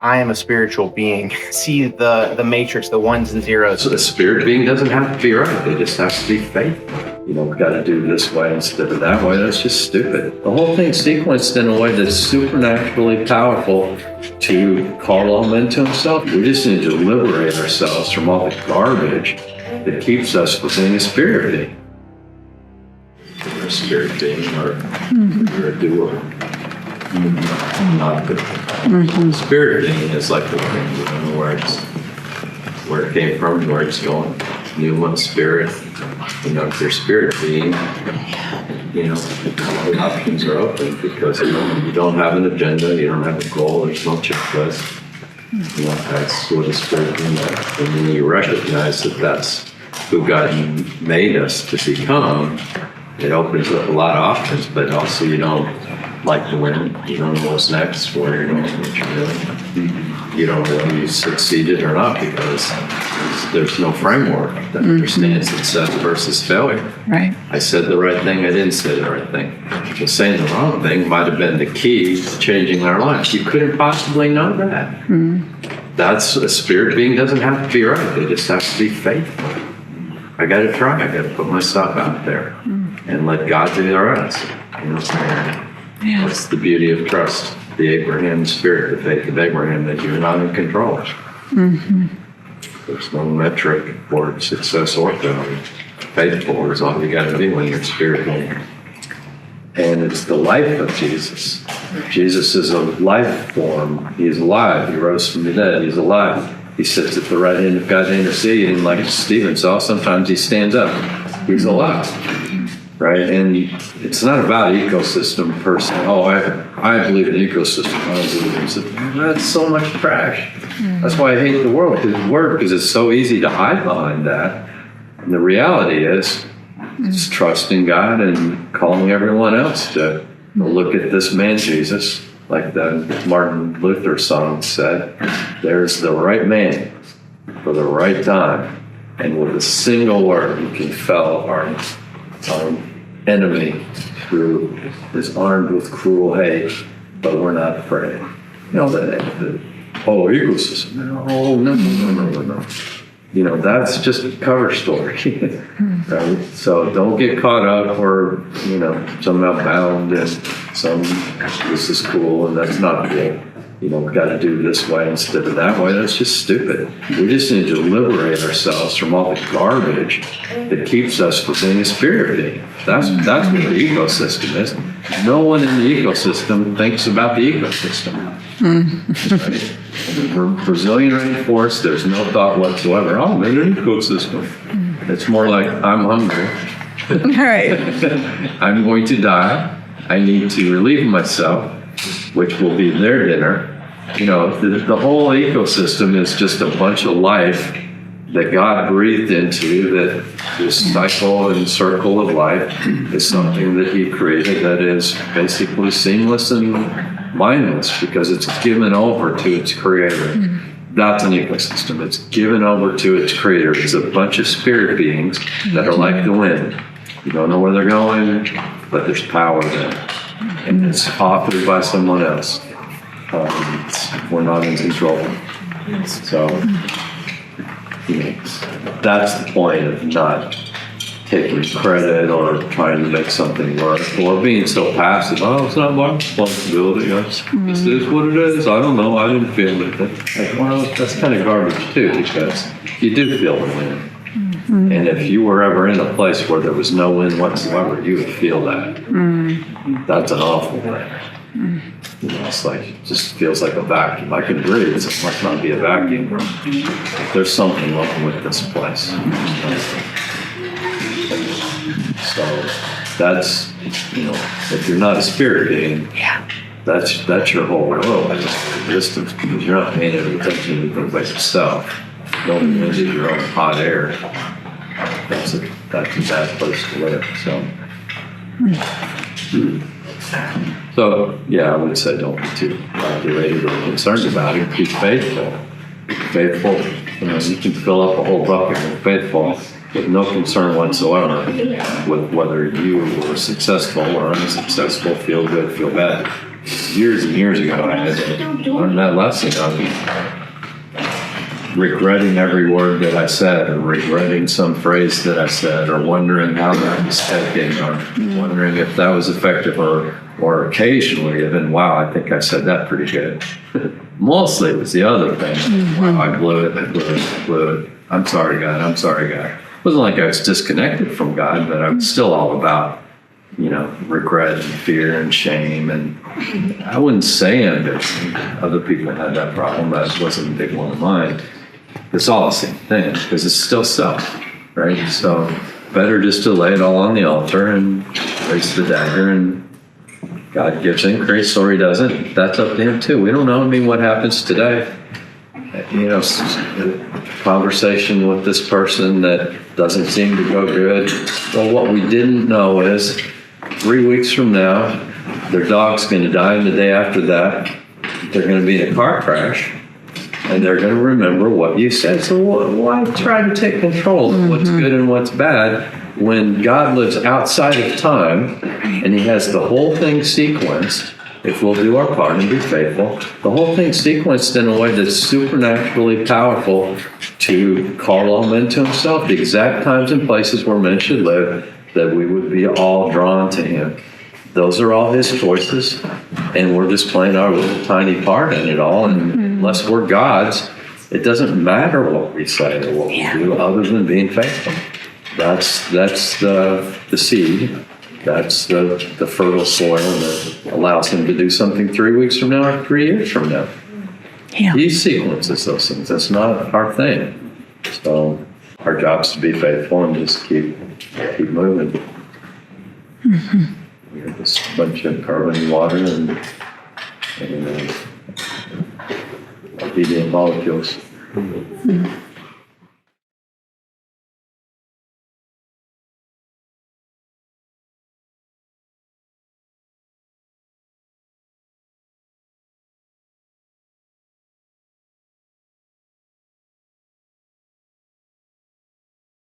I am a spiritual being. See the matrix, the ones and zeros. So the spirit being doesn't have to be right. They just have to be faithful. You know, we've got to do this way instead of that way. That's just stupid. The whole thing's sequenced in a way that's supernaturally powerful to call all men to himself. We just need to liberate ourselves from all the garbage that keeps us from being a spirit being. You're a spirit being or you're a doer. Not the spirit being is like the thing, you don't know where it came from, where it's going. Human spirit, you know, if you're spirit being, you know, the options are open because you don't have an agenda, you don't have a goal, there's no checklist. You know, that's what a spirit being is. And when you recognize that that's who God made us to become, it opens up a lot of options, but also you don't like the win. You don't know what's next, where you're going, what you're doing. You don't know whether you succeeded or not because there's no framework that understands success versus failure. Right. I said the right thing, I didn't say the right thing. But saying the wrong thing might have been the key to changing our lives. You couldn't possibly know that. That's a spirit being doesn't have to be right. They just have to be faithful. I got to try. I got to put myself out there and let God do the rest. You know, that's the beauty of trust. The Abraham spirit, the faith of Abraham, that you're not in control. There's no metric for success or failure. Faithful is all you got to be when you're spirit being. And it's the life of Jesus. Jesus is a life form. He's alive. He rose from the dead. He's alive. He sits at the right hand of God to intercede, and like Stephen saw, sometimes he stands up. He's alive, right? And it's not about ecosystem per se. Oh, I believe in ecosystem. I don't believe in system. That's so much trash. That's why I hate the world, because it's so easy to hide behind that. And the reality is, it's trusting God and calling everyone else to look at this man Jesus. Like the Martin Luther song said, there's the right man for the right time. And with a single word, you can fell our enemy who is armed with cruel hate, but we're not afraid. You know, the whole ecosystem. No. You know, that's just a cover story, right? So don't get caught up or, you know, somehow bound in some, this is cool and that's not cool. You know, we've got to do this way instead of that way. That's just stupid. We just need to liberate ourselves from all the garbage that keeps us from being a spirit being. That's what the ecosystem is. No one in the ecosystem thinks about the ecosystem. Right? In the Brazilian rainforest, there's no thought whatsoever. Oh, I'm in an ecosystem. It's more like, I'm hungry. All right. I'm going to die. I need to relieve myself, which will be their dinner. You know, the whole ecosystem is just a bunch of life that God breathed into, that this cycle and circle of life is something that he created that is basically seamless and mindless because it's given over to its creator. That's an ecosystem. It's given over to its creator. It's a bunch of spirit beings that are like the wind. You don't know where they're going, but there's power there. And it's authored by someone else. We're not in control. So, you know, that's the point of not taking credit or trying to make something work or being so passive. Oh, it's not my responsibility. This is what it is. I don't know. I didn't feel it. Like, well, that's kind of garbage too, because you do feel the wind. And if you were ever in a place where there was no wind whatsoever, you would feel that. That's an awful thing. You know, it's like, it just feels like a vacuum. I can breathe. It must not be a vacuum. There's something wrong with this place. So that's, you know, if you're not a spirit being, that's your whole world. Existence, because you're not paying any attention to anything but yourself. No one is your own hot air. That's a bad place to live. So yeah, I would say don't be too regulated or concerned about it. Be faithful. Faithful. You know, you can fill up a whole bucket with faithful with no concern whatsoever with whether you were successful or unsuccessful, feel good, feel bad. years and years ago, I had to learn that lesson of regretting every word that I said, or regretting some phrase that I said, or wondering how that was taken, or wondering if that was effective, or occasionally even, wow, I think I said that pretty good. Mostly it was the other thing. Wow, I blew it. I'm sorry, God. I'm sorry, God. It wasn't like I was disconnected from God, but I was still all about, regret and fear and shame. And I wouldn't say ambition. Other people had that problem. That wasn't a big one of mine. It's all the same thing because it's still self, right? So better just to lay it all on the altar and raise the dagger, and God gives increase or he doesn't. That's up to him too. We don't know. I mean, what happens today? Conversation with this person that doesn't seem to go good. Well, what we didn't know is 3 weeks from now, their dog's going to die, and the day after that, they're going to be in a car crash, and they're going to remember what you said. So why try to take control of what's good and what's bad when God lives outside of time and he has the whole thing sequenced? If we'll do our part and be faithful, the whole thing sequenced in a way that's supernaturally powerful to call all men to himself, the exact times and places where men should live, that we would be all drawn to him. Those are all his choices, and we're just playing our little tiny part in it all. And unless we're God's, it doesn't matter what we say or what we do other than being faithful. That's the seed. That's the fertile soil that allows him to do something 3 weeks from now or 3 years from now. Yeah. He sequences those things. That's not our thing. So our job's to be faithful and just keep moving. We have this bunch of carbon, water, and obedient molecules.